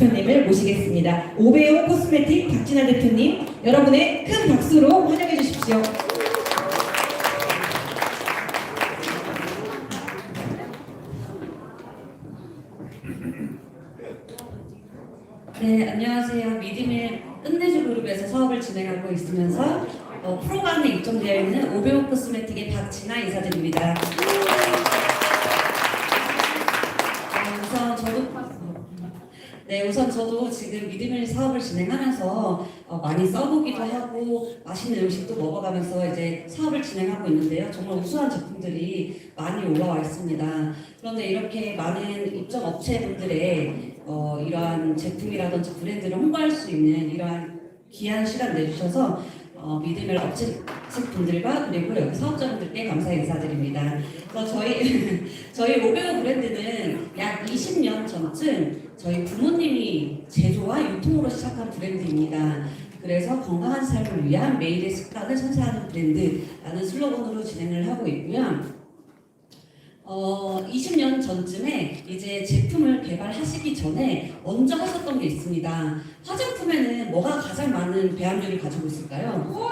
대표님을 모시겠습니다. 오베오 코스메틱 박진아 대표님, 여러분의 큰 박수로 환영해 주십시오. 네, 안녕하세요. 미디밀 끝내주 그룹에서 사업을 진행하고 있으면서 프로그램에 입점되어 있는 오베오 코스메틱의 박진아 인사드립니다. 우선 저도 지금 미디밀 사업을 진행하면서 많이 써보기도 하고 맛있는 음식도 먹어가면서 이제 사업을 진행하고 있는데요. 정말 우수한 제품들이 많이 올라와 있습니다. 그런데 이렇게 많은 입점 업체분들의 이러한 제품이라든지 브랜드를 홍보할 수 있는 이러한 귀한 시간 내주셔서 미디밀 업체분들과 그리고 여기 사업자분들께 감사 인사드립니다. 그래서 저희 오베오 브랜드는 약 20년 전쯤 저희 부모님이 제조와 유통으로 시작한 브랜드입니다. 그래서 건강한 삶을 위한 매일의 습관을 선사하는 브랜드라는 슬로건으로 진행을 하고 있고요. 20년 전쯤에 이제 제품을 개발하시기 전에 먼저 하셨던 게 있습니다. 화장품에는 뭐가 가장 많은 배합률을 가지고 있을까요? 물!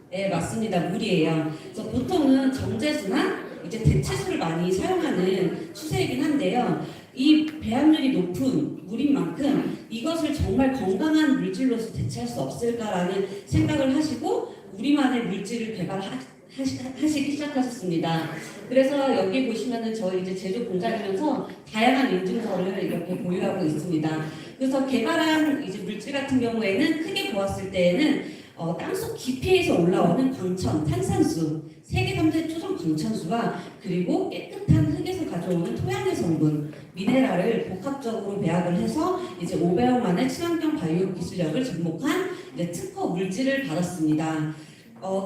네, 맞습니다. 물이에요. 그래서 보통은 정제수나 이제 대체수를 많이 사용하는 추세이긴 한데요. 이 배합률이 높은 물인 만큼 이것을 정말 건강한 물질로서 대체할 수 없을까라는 생각을 하시고 우리만의 물질을 개발하시기 시작하셨습니다. 그래서 여기 보시면은 저희 이제 제조 공장이면서 다양한 인증서를 이렇게 보유하고 있습니다. 그래서 개발한 이제 물질 같은 경우에는 크게 보았을 때에는 땅속 깊이에서 올라오는 광천, 탄산수, 세계 3대 초정 광천수와 그리고 깨끗한 흙에서 가져오는 토양의 성분, 미네랄을 복합적으로 배합을 해서 이제 500억만의 친환경 바이오 기술력을 접목한 이제 특허 물질을 받았습니다.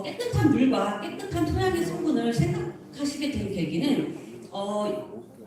깨끗한 물과 깨끗한 토양의 성분을 생각하시게 된 계기는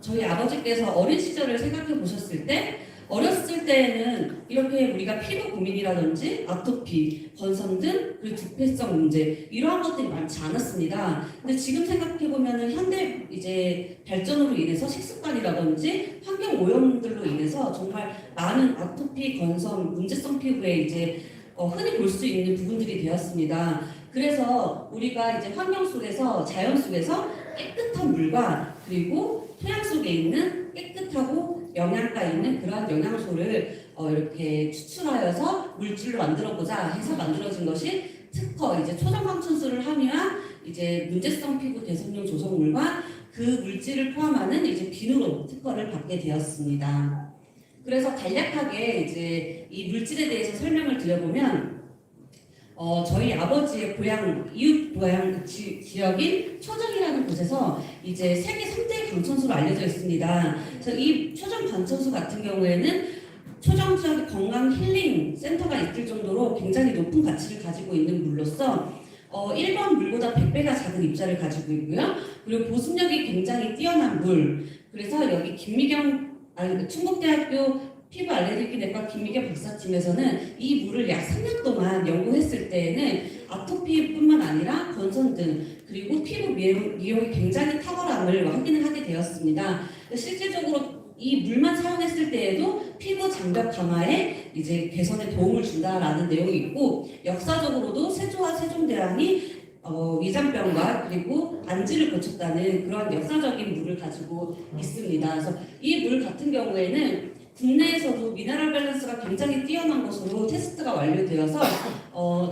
저희 아버지께서 어린 시절을 생각해 보셨을 때 어렸을 때에는 이렇게 우리가 피부 고민이라든지 아토피, 건선 등 그리고 두피성 문제 이러한 것들이 많지 않았습니다. 근데 지금 생각해 보면은 현대 이제 발전으로 인해서 식습관이라든지 환경 오염들로 인해서 정말 많은 아토피, 건선, 문제성 피부에 이제 흔히 볼 수 있는 부분들이 되었습니다. 그래서 우리가 이제 환경 속에서 자연 속에서 깨끗한 물과 그리고 토양 속에 있는 깨끗하고 영양가 있는 그러한 영양소를 이렇게 추출하여서 물질로 만들어보자 해서 만들어진 것이 특허 이제 초정광천수를 함유한 이제 문제성 피부 개선용 조성물과 그 물질을 포함하는 이제 비누로 특허를 받게 되었습니다. 그래서 간략하게 이제 이 물질에 대해서 설명을 드려보면 저희 아버지의 고향, 이웃 고향 지역인 초정이라는 곳에서 이제 세계 3대 강천수로 알려져 있습니다. 그래서 이 초정 강천수 같은 경우에는 초정 지역의 건강 힐링 센터가 있을 정도로 굉장히 높은 가치를 가지고 있는 물로서 일반 물보다 100배가 작은 입자를 가지고 있고요. 그리고 보습력이 굉장히 뛰어난 물. 그래서 여기 충북대학교 피부 알레르기 내과 김미경 박사팀에서는 이 물을 약 3년 동안 연구했을 때에는 아토피뿐만 아니라 건선 등 그리고 피부 미용이 굉장히 탁월함을 확인을 하게 되었습니다. 실질적으로 이 물만 사용했을 때에도 피부 장벽 강화에 이제 개선에 도움을 준다라는 내용이 있고 역사적으로도 세조와 세종대왕이 위장병과 그리고 안지를 고쳤다는 그런 역사적인 물을 가지고 있습니다. 그래서 이 물 같은 경우에는 국내에서도 미네랄 밸런스가 굉장히 뛰어난 것으로 테스트가 완료되어서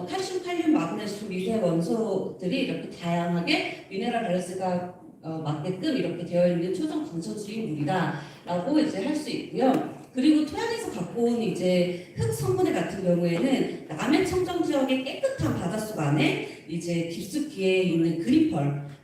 칼슘, 칼륨, 마그네슘, 미세 원소들이 이렇게 다양하게 미네랄 밸런스가 맞게끔 이렇게 되어 있는 초정 강천수인 물이다라고 이제 할 수 있고요. 그리고 토양에서 갖고 온 이제 흙 성분의 같은 경우에는 남해 청정 지역의 깨끗한 바닷속 안에 이제 깊숙이에 있는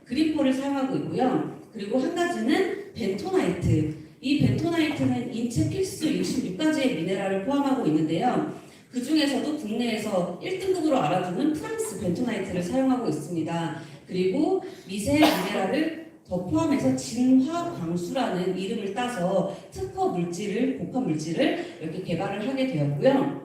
그리펄을 사용하고 있고요. 그리고 한 가지는 벤토나이트. 이 벤토나이트는 인체 필수 66가지의 미네랄을 포함하고 있는데요. 그 중에서도 국내에서 1등급으로 알아주는 프랑스 벤토나이트를 사용하고 있습니다. 그리고 미세 미네랄을 더 포함해서 진화광수라는 이름을 따서 특허 물질을, 복합 물질을 이렇게 개발을 하게 되었고요.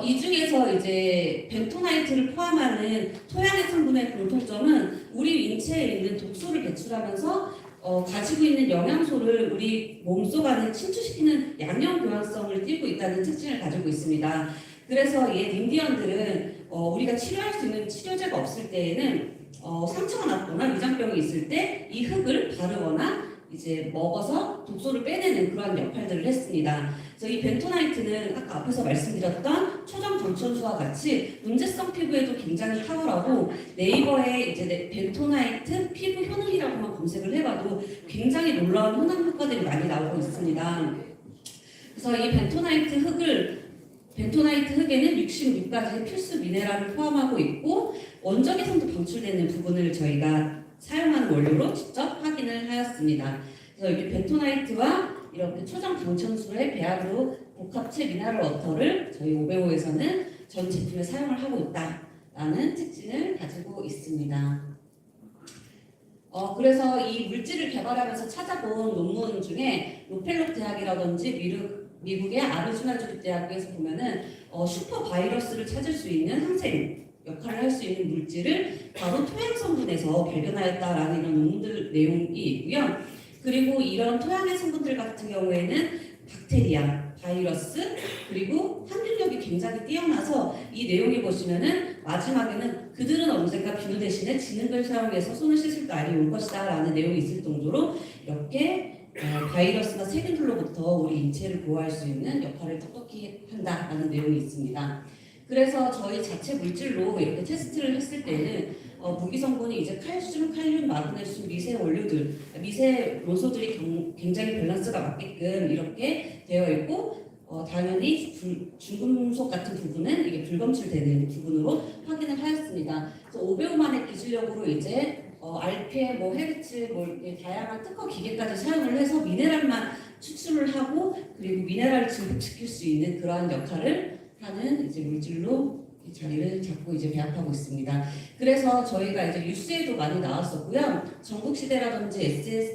이 중에서 이제 벤토나이트를 포함하는 토양의 성분의 공통점은 우리 인체에 있는 독소를 배출하면서 가지고 있는 영양소를 우리 몸속 안에 침투시키는 양형 교환성을 띠고 있다는 특징을 가지고 있습니다. 그래서 이 닌디언들은 우리가 치료할 수 있는 치료제가 없을 때에는 상처가 났거나 위장병이 있을 때 이 흙을 바르거나 이제 먹어서 독소를 빼내는 그러한 역할들을 했습니다. 그래서 이 벤토나이트는 아까 앞에서 말씀드렸던 초정 강천수와 같이 문제성 피부에도 굉장히 탁월하고 네이버에 이제 벤토나이트 피부 효능이라고만 검색을 해봐도 굉장히 놀라운 효능 효과들이 많이 나오고 있습니다. 그래서 이 벤토나이트 흙에는 66가지의 필수 미네랄을 포함하고 있고 원적외선도 방출되는 부분을 저희가 사용하는 원료로 직접 확인을 하였습니다. 그래서 여기 벤토나이트와 이렇게 초정 강천수의 배합으로 복합체 미네랄 워터를 저희 오베오에서는 전 제품에 사용을 하고 있다라는 특징을 가지고 있습니다. 그래서 이 물질을 개발하면서 찾아본 논문 중에 로펠록 대학이라든지 미국의 아리조나 주립대학교에서 보면은 슈퍼 바이러스를 찾을 수 있는 항생 역할을 할 수 있는 물질을 바로 토양 성분에서 발견하였다라는 이런 논문들 내용이 있고요. 그리고 이런 토양의 성분들 같은 경우에는 박테리아, 바이러스, 그리고 항균력이 굉장히 뛰어나서 이 내용에 보시면은 마지막에는 그들은 언젠가 비누 대신에 진흙을 사용해서 손을 씻을 날이 올 것이다 라는 내용이 있을 정도로 이렇게 바이러스나 세균들로부터 우리 인체를 보호할 수 있는 역할을 똑똑히 한다라는 내용이 있습니다. 그래서 저희 자체 물질로 이렇게 테스트를 했을 때는 무기 성분이 이제 칼슘, 칼륨, 마그네슘, 미세 원료들, 미세 요소들이 굉장히 밸런스가 맞게끔 이렇게 되어 있고 당연히 중금속 같은 부분은 이게 불검출되는 부분으로 확인을 하였습니다. 그래서 오베오만의 기술력으로 이제 RPM, 헤르츠, 다양한 특허 기계까지 사용을 해서 미네랄만 추출을 하고 그리고 미네랄을 증폭시킬 수 있는 그러한 역할을 하는 이제 물질로 이 자리를 잡고 이제 배합하고 있습니다. 그래서 저희가 이제 뉴스에도 많이 나왔었고요. 전국시대라든지 SBS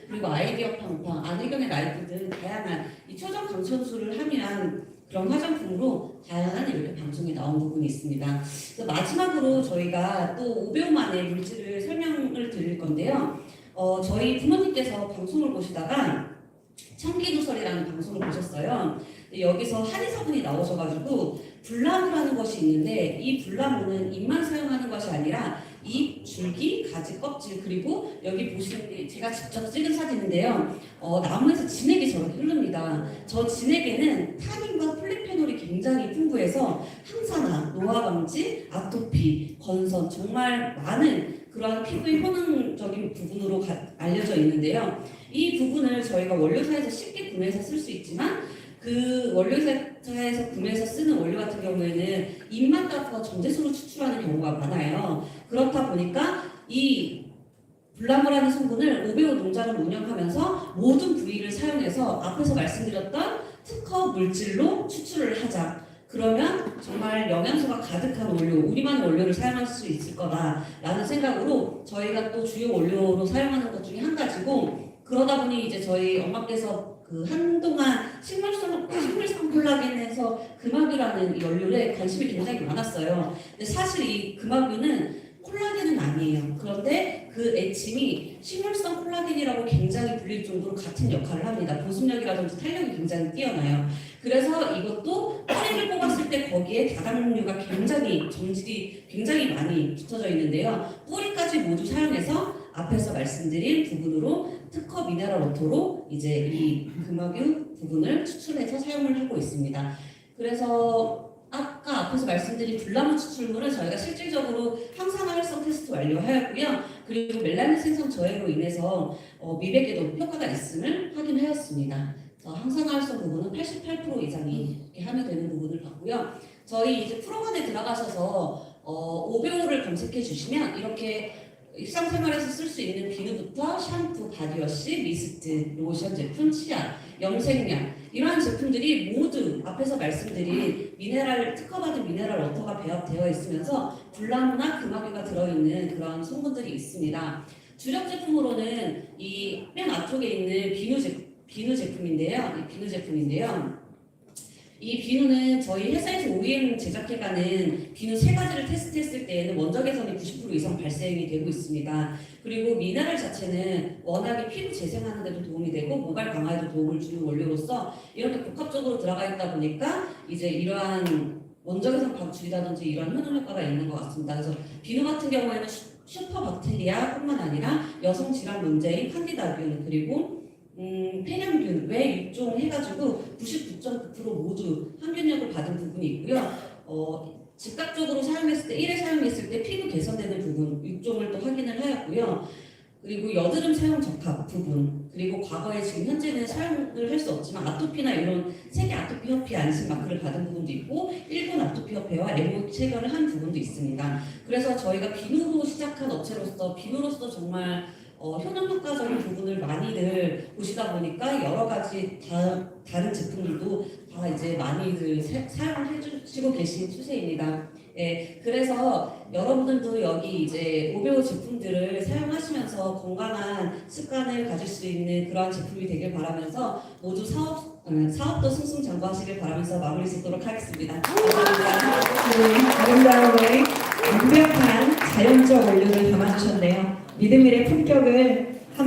그리고 아이디어 팡팡, 안혜경의 라이프 등 다양한 이 초정 강천수를 함유한 그런 화장품으로 다양한 이렇게 방송에 나온 부분이 있습니다. 그래서 마지막으로 저희가 또 오베오만의 물질을 설명을 드릴 건데요. 저희 부모님께서 방송을 보시다가 청기누설이라는 방송을 보셨어요. 여기서 한의사분이 나오셔가지고 불나무라는 것이 있는데 이 불나무는 잎만 사용하는 것이 아니라 잎, 줄기, 가지, 껍질 그리고 여기 보시는 게 제가 직접 찍은 사진인데요. 나무에서 진액이 저렇게 흐릅니다. 저 진액에는 타닌과 폴리페놀이 굉장히 풍부해서 항산화, 노화 방지, 아토피, 건선 정말 많은 그런 피부의 효능적인 부분으로 알려져 있는데요. 이 부분을 저희가 원료사에서 쉽게 구매해서 쓸 수 있지만 그 원료사에서 구매해서 쓰는 원료 같은 경우에는 잎만 따서 정제수로 추출하는 경우가 많아요. 그렇다 보니까 이 블라모라는 성분을 오베오 농장을 운영하면서 모든 부위를 사용해서 앞에서 말씀드렸던 특허 물질로 추출을 하자. 그러면 정말 영양소가 가득한 원료, 우리만의 원료를 사용할 수 있을 거다라는 생각으로 저희가 또 주요 원료로 사용하는 것 중에 한 가지고 그러다 보니 이제 저희 엄마께서 그 한동안 식물성 콜라겐에서 금화규라는 이 원료에 관심이 굉장히 많았어요. 근데 사실 이 금화규는 콜라겐은 아니에요. 그런데 그 애침이 식물성 콜라겐이라고 굉장히 불릴 정도로 같은 역할을 합니다. 보습력이라든지 탄력이 굉장히 뛰어나요. 그래서 이것도 뿌리를 뽑았을 때 거기에 다당류가 굉장히 정질이 굉장히 많이 붙어져 있는데요. 뿌리까지 모두 사용해서 앞에서 말씀드린 부분으로 특허 미네랄 워터로 이제 이 금화규 부분을 추출해서 사용을 하고 있습니다. 그래서 아까 앞에서 말씀드린 불나무 추출물은 저희가 실질적으로 항산화 활성 테스트 완료하였고요. 그리고 멜라닌 생성 저해로 인해서 미백에도 효과가 있음을 확인하였습니다. 항산화 활성 부분은 88% 이상이 이렇게 함유되는 부분을 봤고요. 저희 이제 프로그램에 들어가셔서 오베오를 검색해 주시면 이렇게 일상생활에서 쓸 수 있는 비누부터 샴푸, 바디워시, 미스트, 로션 제품, 치약, 염색약 이러한 제품들이 모두 앞에서 말씀드린 특허받은 미네랄 워터가 배합되어 있으면서 불나무나 금화규가 들어있는 그런 성분들이 있습니다. 주력 제품으로는 이 맨 앞쪽에 있는 비누 제품인데요. 이 비누는 저희 회사에서 OEM 제작해가는 비누 세 가지를 테스트했을 때에는 원적 개선이 90% 이상 발생이 되고 있습니다. 그리고 미네랄 자체는 워낙에 피부 재생하는 데도 도움이 되고 모발 강화에도 도움을 주는 원료로서 이렇게 복합적으로 들어가 있다 보니까 이제 이러한 원적 개선 방출이라든지 이러한 효능 효과가 있는 것 같습니다. 그래서 비누 같은 경우에는 슈퍼박테리아뿐만 아니라 여성 질환 문제인 칸디다균 그리고 폐렴균 외 6종 해가지고 99.9% 모두 항균력을 받은 부분이 있고요. 즉각적으로 사용했을 때 1회 사용했을 때 피부 개선되는 부분 6종을 또 확인을 하였고요. 그리고 여드름 사용 적합 부분 그리고 과거에 지금 현재는 사용을 할 수 없지만 아토피나 이런 세계 아토피 협회 안심 마크를 받은 부분도 있고 일본 아토피 협회와 레모 체결을 한 부분도 있습니다. 그래서 저희가 비누로 시작한 업체로서 비누로서 정말 효능 효과적인 부분을 많이들 보시다 보니까 여러 가지 다른 제품들도 다 이제 많이들 사용을 해주시고 계신 추세입니다. 예, 그래서 여러분들도 여기 이제 오베오 제품들을 사용하시면서 건강한 습관을 가질 수 있는 그러한 제품이 되길 바라면서 모두 사업도 승승장구하시길 바라면서 마무리 짓도록 하겠습니다. 감사합니다. 네, 아름다움의 완벽한 자연적 원료를 담아주셨네요. 믿음일의 품격을